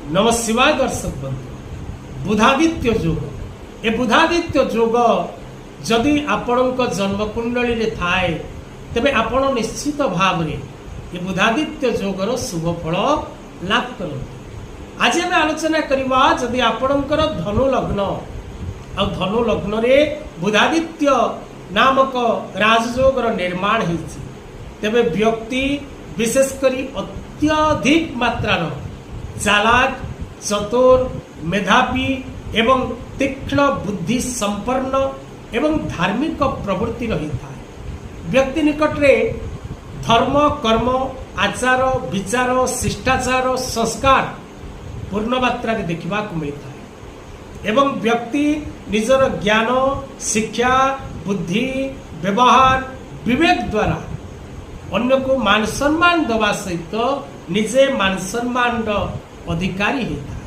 नम शिवाय दर्शक बंधु बुधादित्य जोग ए बुधादित्य जोग जदि आपण जन्मकुंडली रे थाए तेबे आपण निश्चित भाव रे ये बुधादित्य जोगर शुभ फल लाभ करते। आज आम आलोचना करवा जदि आपणकर धनु लग्न आ धनु लग्न रे बुधादित्य नामक राजयोगर निर्माण होइछि तेबे व्यक्ति विशेषकर अत्यधिक मात्रार चालाक चतुर मेधावी एवं तीक्ष्ण बुद्धि संपन्न एवं धार्मिक प्रवृत्ति रही था। व्यक्ति निकट रे धर्म कर्म आचार विचार शिष्टाचार संस्कार पूर्ण मात्रा देखा मिलता है एवं व्यक्ति निजर ज्ञान शिक्षा बुद्धि व्यवहार विवेक द्वारा अन्य को मान सम्मान दवा सहित निजे मान सम्मान अधिकारी होता है।